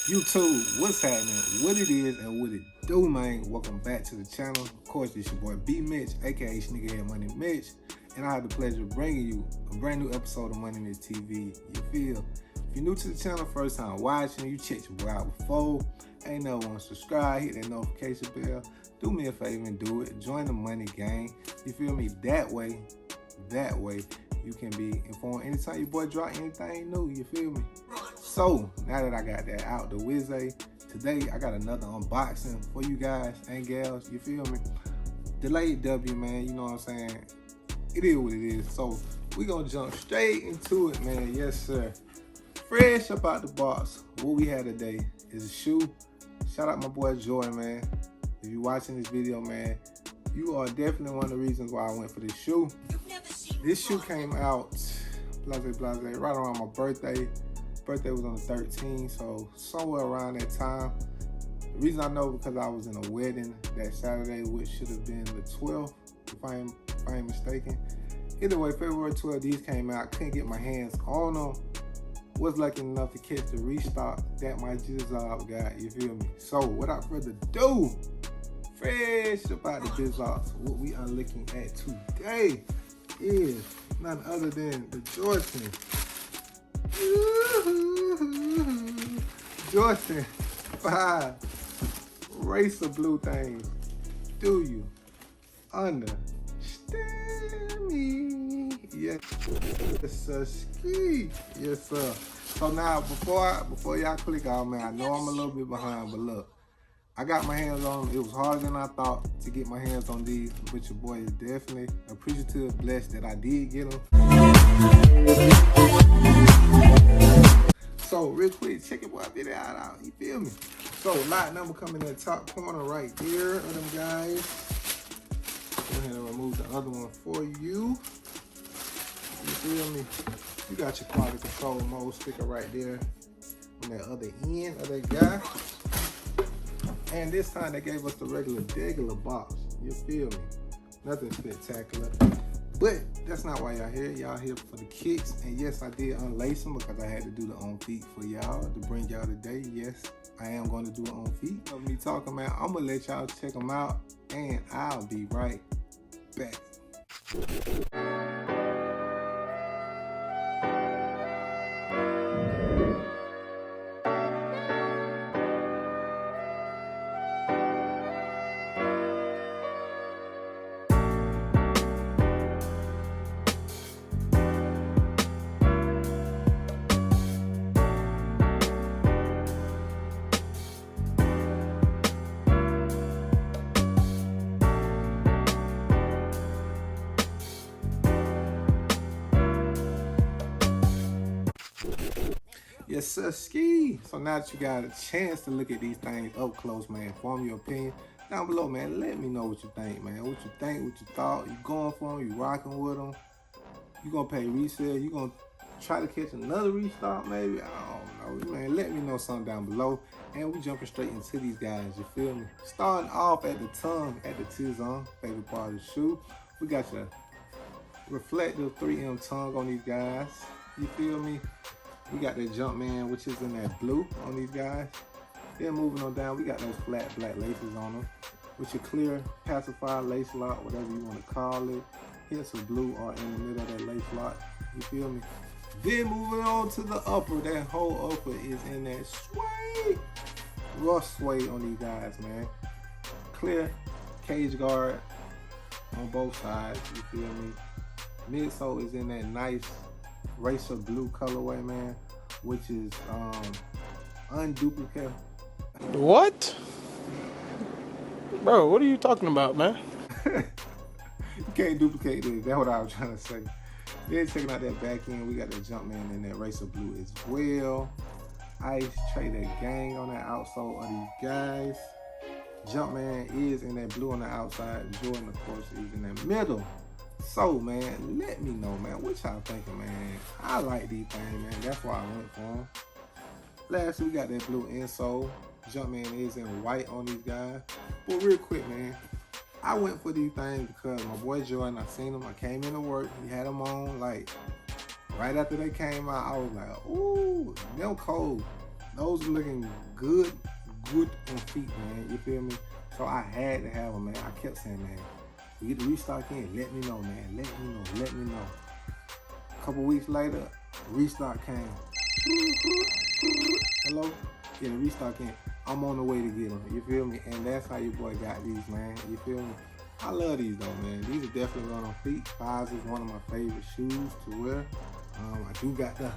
YouTube, what's happening? What it is and what it do, man? Welcome back to the channel. Of course, it's your boy B Mitch, aka Sneakerhead Money Mitch, and I have the pleasure of bringing you a brand new episode of Money Mitch TV. You feel? If you're new to the channel, first time watching, you checked your boy out before, ain't no one subscribe, hit that notification bell. Do me a favor and do it. Join the money gang. You feel me? That way, you can be informed anytime your boy drop anything new. You feel me? So now that I got that out the way, today I got another unboxing for you guys and gals. You feel me? Delayed W, man. You know what I'm saying? It is what it is. So we gonna jump straight into it, man. Yes, sir. Fresh up out the box. What we had today is a shoe. Shout out my boy Joy, man. If you're watching this video, man, you are definitely one of the reasons why I went for this shoe. This shoe came out, blase, right around my birthday. Birthday was on the 13th, so somewhere around that time. The reason I know because I was in a wedding that Saturday, which should have been the 12th, if I ain't mistaken. Either way, February 12th, these came out. Couldn't get my hands on them. Was lucky enough to catch the restock that my Jizzab got, you feel me? So without further ado, fresh about the Jizzabs, what we are looking at today is none other than the Jordan. Jordan 5 racer blue things. Do you understand me? Yes, sir. Ski. Yes, sir. So now before y'all click out, man, I know I'm a little bit behind, but look, I got my hands on them. It was harder than I thought to get my hands on these, but your boy is definitely appreciative, blessed that I did get them. So real quick, check it boy video out. You feel me? So lot number coming in the top corner right there of them guys. Go ahead and remove the other one for you. You feel me? You got your quality control mode sticker right there on that other end of that guy. And this time they gave us the regular box. You feel me? Nothing spectacular. But that's not why y'all here. Y'all here for the kicks. And yes, I did unlace them because I had to do the on feet for y'all to bring y'all today. Yes, I am going to do it on feet. Of me talking, man, I'm going to let y'all check them out. And I'll be right back. Yes, sir, ski. So now that you got a chance to look at these things up close, man, form your opinion down below, man. Let me know what you think, man. What you think, what you thought. You going for them, you rocking with them. You gonna pay resale. You gonna try to catch another restock, maybe? I don't know, man. Let me know something down below. And we jumping straight into these guys, you feel me? Starting off at the tongue, at the T-zone, favorite part of the shoe. We got your reflective 3M tongue on these guys. You feel me? We got that Jumpman, which is in that blue on these guys. Then moving on down, we got those flat black laces on them, with your clear pacifier lace lock, whatever you want to call it. Hints of blue are in the middle of that lace lock. You feel me? Then moving on to the upper, that whole upper is in that suede, rough suede on these guys, man. Clear cage guard on both sides. You feel me? Midsole is in that nice racer blue colorway, man, which is unduplicate. What? Bro, what are you talking about, man? You can't duplicate this. That's what I was trying to say. Then checking out that back end, we got the Jumpman in that racer blue as well. Ice Trader Gang on the outsole of these guys. Jumpman is in that blue on the outside. Jordan, of course, is in the middle. So, man, let me know, man, what y'all thinking, man. I like these things, man. That's why I went for them. Lastly, we got that blue insole. Jumpman is in white on these guys. But real quick, man, I went for these things because my boy Jordan, I seen him. I came into work. He had them on, like, right after they came out. I was like, ooh, them cold. those are looking good on feet, man. You feel me? So I had to have them, man. I kept saying, man, we get the restock in, let me know, man. Let me know. A couple weeks later, restock came. Hello? Yeah, the restock in. I'm on the way to get them. You feel me? And that's how your boy got these, man. You feel me? I love these though, man. These are definitely run on feet. Fives is one of my favorite shoes to wear. I do got the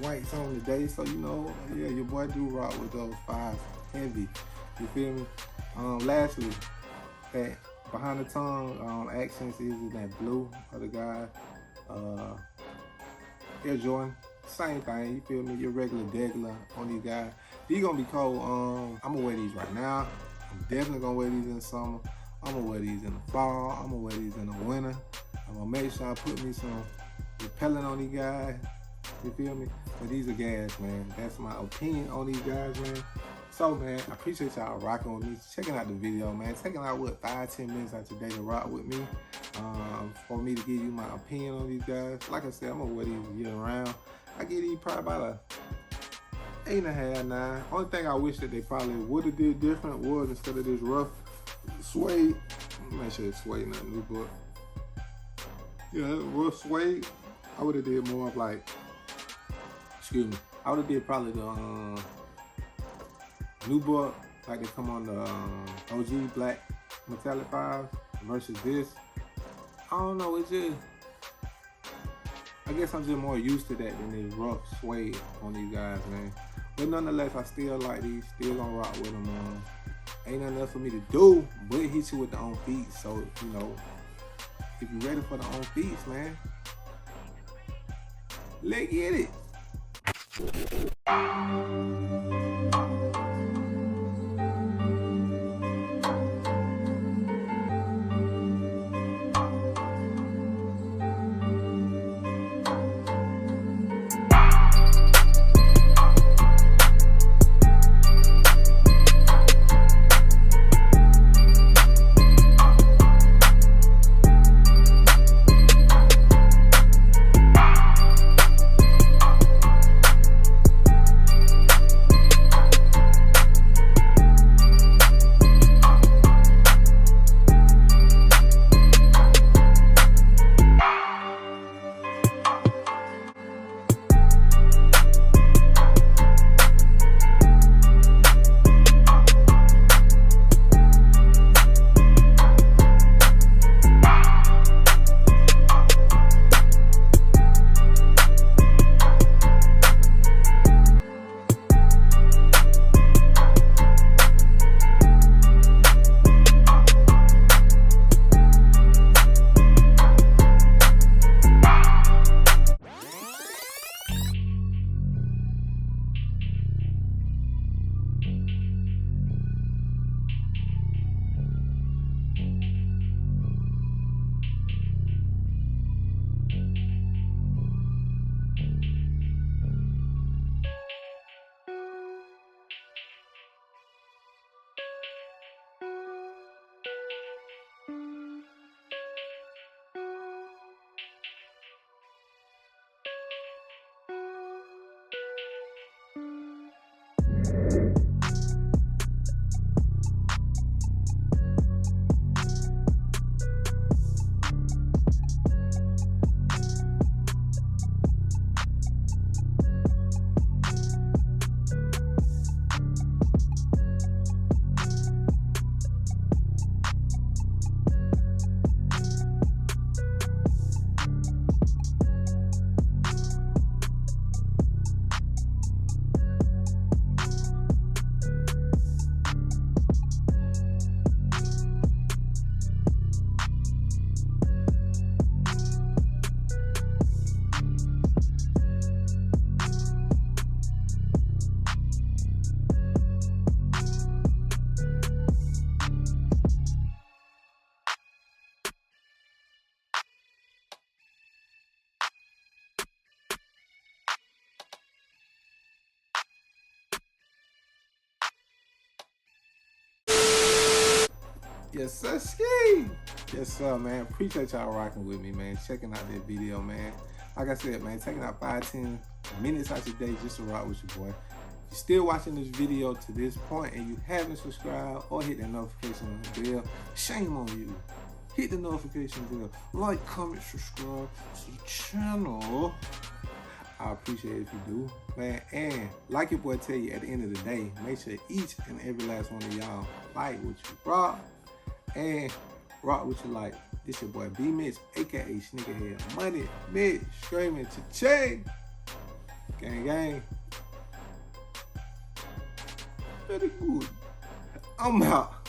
whites on today, so you know, yeah, your boy do rock with those fives heavy. You feel me? Lastly, that behind the tongue accents is in that blue of the guy. Air Jordan, same thing. You feel me? Your regular degular on these guys. These gonna be cold. I'm gonna wear these right now. I'm definitely gonna wear these in the summer. I'm gonna wear these in the fall. I'm gonna wear these in the winter. I'm gonna make sure I put me some repellent on these guys. You feel me? But these are gas, man. That's my opinion on these guys, man. So, man, I appreciate y'all rocking with me, checking out the video, man. Taking out, 5-10 minutes out your day to rock with me. For me to give you my opinion on these guys. Like I said, I'm gonna wear these year round. I give these probably about a 8.5, 9. Only thing I wish that they probably would have did different was instead of this rough suede, make sure it's suede, not new book. Yeah, rough suede, I would have did more of like, excuse me, I would have did probably the new book, like they come on the OG black metallic 5 versus this. I don't know, it's just, I guess I'm just more used to that than this rough suede on these guys, man. But nonetheless, I still like these, still gonna rock with them. Ain't nothing else for me to do but hit you with the on feet. So, you know, if you're ready for the on feet, man, let's get it. Yes, sir, ski. Yes, sir, man. Appreciate y'all rocking with me, man. Checking out this video, man. Like I said, man, taking out 5-10 minutes out your day just to rock with your boy. If you're still watching this video to this point and you haven't subscribed or hit that notification bell, shame on you. Hit the notification bell, like, comment, subscribe to the channel. I appreciate it if you do, man. And like your boy tell you, at the end of the day, make sure each and every last one of y'all like what you rock and rock what you like. This your boy B Mitch, aka Sneakerhead Money Mitch, screaming cha-ching. Gang gang. Very good. I'm out.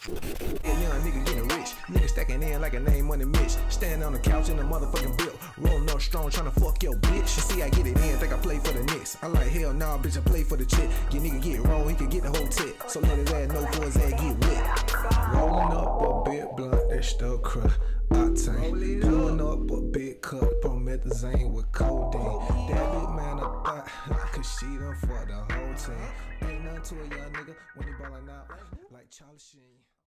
Young nigga getting rich, nigga stacking in like a name Money Mitch. Stand on the couch in a motherfucking bill, rolling up strong, tryna fuck your bitch. You see I get it in, think I play for the Knicks. I like hell nah, bitch, I play for the chick. Your nigga get wrong, he can get the whole tip. So let his ass know for his ass get wet. Rolling up a bit blunt, that stuck crud. Octane, pulling up a big cup, promethazine with codeine. That big man a thought, cause she done for the whole team. Ain't nothing to a young nigga when he ballin' out like Charlie Sheen.